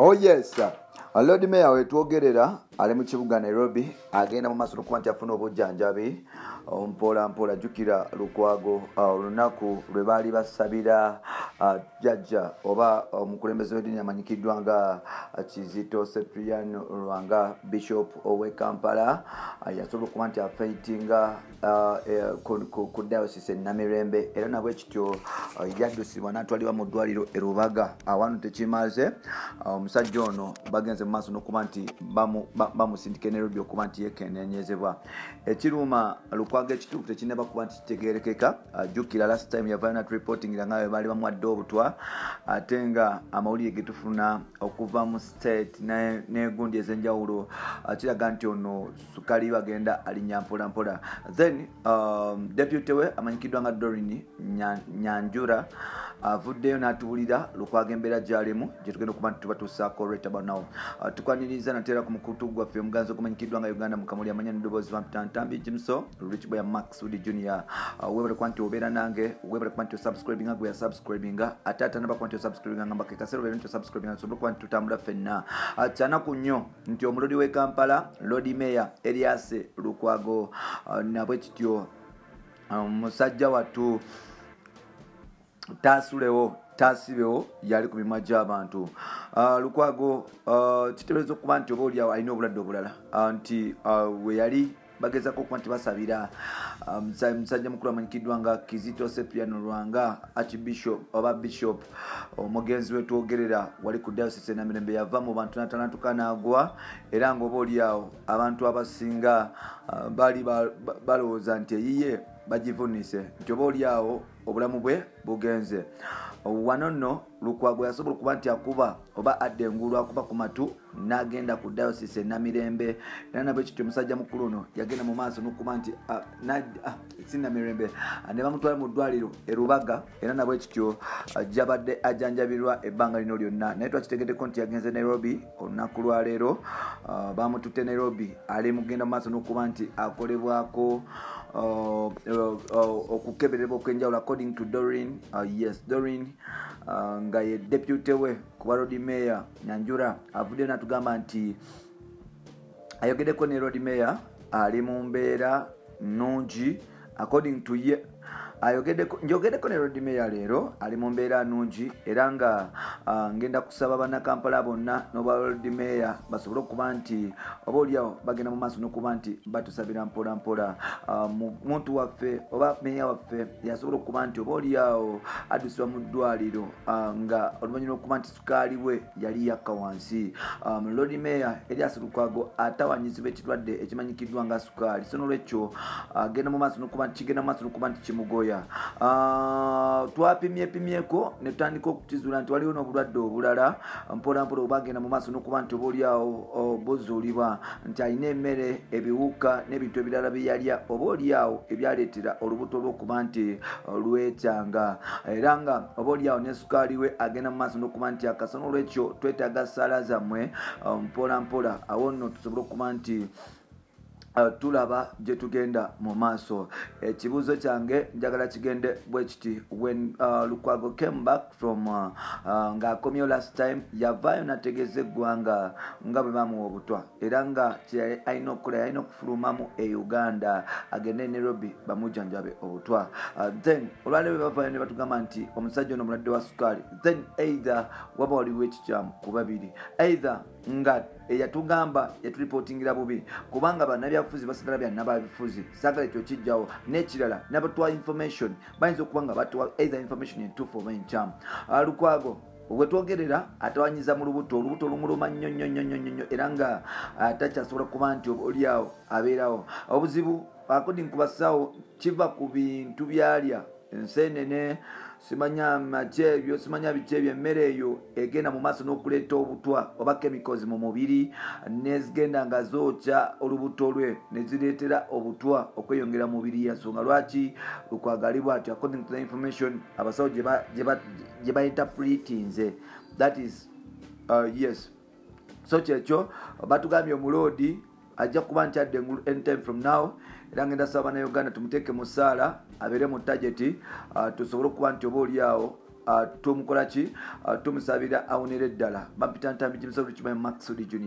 Oh yes. Lord Mayor wetwogerera ali mu kibuga Nairobi agenda mu maaso n'okuba nti afuna obujjanjabi mpola jjukira Lukwago olunaku lwe baali basabira jjajja oba omukulembeze w'eddiini amanyikiddwa nga Kizito Cyprian Lwanga Bishop ow'e Kampala yasobola okuba nti afeitinga ku diocese Namirembe era nabwe kityo yaddusibwa n'atwalibwa mu ddwaliro e Rubaga awano tekimaze omusajja ono bagenze mu maaso n'okuba nti bamusindika Nairobi okuba nti yekennenyezebwa ekiruma Lukwago ekituufu tekinnaba kuba nti kitegeerekeka jjukira last time yavayo nat reporting nga bwe baali bamuwadde obutwa ate nga amawulire ge tufuna okuva mu state n'egundi ez'enjawulo kiraga nti ono sukali bagenda alinnya mpola then deputy we amanyikiddwa nga Doreen Nyanjura avuddeyo n'atuwulira Lukwago embeera gy'alimu gye tugenda okuba nti tubatuusaako right about now. Tukwaniriza nateera ku mukutu gwaffe omuganzi okumanyikiddwa nga Uganda Mukamuli amanya n'eddoboozi Ntambi Jimso Rich Boy Max Woody Junior webale kuba nti obeera nange webale kuba nti osubscribinga gwe yasubscribinga ate atanaba kuba nti osubscribinga nga mbake kaseera obeera nti osubscribinga nsobola kuba nti tutambula ffenna kyanaku nnyo nti omulodi w'e Kampala Lord Mayor Erias Lukwago nabwe kityo musajja wattu tasibewo yali ku mimwa gy'abantu Lukwago kiteebereza okuba nti oba oliawo alina obulwadde obulala nti we yali bagezako okuba nti basabira musajja mukulu amanyikiddwa nga Kizito Cyprian Lwanga Archbishop oba Bishop omugenzi we twogerera wali ku diocese Namirembe yava mu bantu n'atalatuka n'agwa era ng'oba oliawo abantu abasinga baali balowooza nti eyiye bagivunise nti oba oliawo obulamu bwe bugenze wano nno Lukwago yasobola okuba nti akuba oba adda engulu akuba ku matu n'agenda ku diocese Namirembe era nabwe kityo omusajja mukulu ono yagenda mu maaso n'okuba nti si Namirembe ne bamutwala mu ddwaliro e Rubaga era nabwe kityo gy'abadde ajjanjabirwa ebbanga lino lyonna naye twakitegeddeko nti yagenze Nairobi olunaku lwaleero bamututte Nairobi ali mugenda mu maaso n'okuba nti akolebwako okukeberebwa okw'enjawulo according to Doreen Doreen nga ye deputy we kuba Lord Mayor Nyanjura avudde n'atugamba nti ayogeddeko ne Lord Mayor ali mu mbeera nnungi according to ye njogeddeko ne Lord Mayor leero ali mu mbeera nnungi era nga ngenda kusaba bannakampala bonna n'oba Lord Mayor basobole okuba nti oba oliawo bagenda mu maaso n'okuba nti batusabira mpola muntu waffe oba meya waffe yasobola okuba nti oba oliawo addusibwa mu ddwaliro nga oluvannyuma okuba nti sukaali we yali yakka wansi Lord Mayor Erias Lukwago atawanyizibwa ekirwadde ekimanyikiddwa nga sukaali so n'olwekyo agenda mu maaso n'okuba nti kigenda mu maaso n'okuba nti kimugoya twapimyeko ne tutandika okukizuula nti waliwo n'obulwadde obulala mpola oba agenda mu maaso n'okuba nti oba oliawo buzuulibwa nti alina emmere ebiwuka n'ebintu ebirala bye yalya oba oliawo ebyaleetera olubuto lw'okuba nti lwetyanga era nga oba oliawo ne sukaali we agenda mu maaso n'okuba nti akasa n'olwekyo twetaaga ssaala zammwe mpola awo nno tusobole okuba nti tulaba gye tugenda mu maaso ekibuuzo kyange njagala kigende bwe kiti when Lukwago came back from ng'akomyewo last time yavaayo n'ategeeza eggwanga nga bwe bamuwa obutwa era nga alina okukola yalina okufulumamu e Uganda agende e Nairobi bamujjanjabe obutwa then olwaleero bavaayo ne batugamba nti omusajja ono mulwadde wa sukaali then either waba waliwo ekikyamu ku babiri either nga eyatugamba yaturipotingira bubi kubanga bannabyabufuzi basigala byannababifuzi saagala ekyo kijjawo n'ekirala n'abatuwa information bayinza okuba nga batuwa either information entuufu oba enkyamu Lukwago wetwogerera atawanyiza mu olubuto lumuluma nnyo era nga takyasobola kuba nti oliawo abeerawo obuzibu according ku basawo kiva ku bintu byalya enseenene simanya makyebyo simanya bikyebyo emmere eyo egenda mu maaso n'okuleeta obutwa oba chemicals mu mubiri nezigenda nga zookya olubuto lwe nezireetera obutwa okweyongera mu mubiri yansonga lwaki Lukwagalibwa ati according to the information abasawo gye bainterpretinze that is yes so kyekyo batugambye omuloodi ajja kuba nti adde engulu anytime from now era ngenda saba na Uganda tumuteeke mu ssaala abeere mu target tusobole okuba nti oba oliawo tumukola ki tumusabira awonere ddala bampita ntambi kimusabira kibaye Maxud Junior.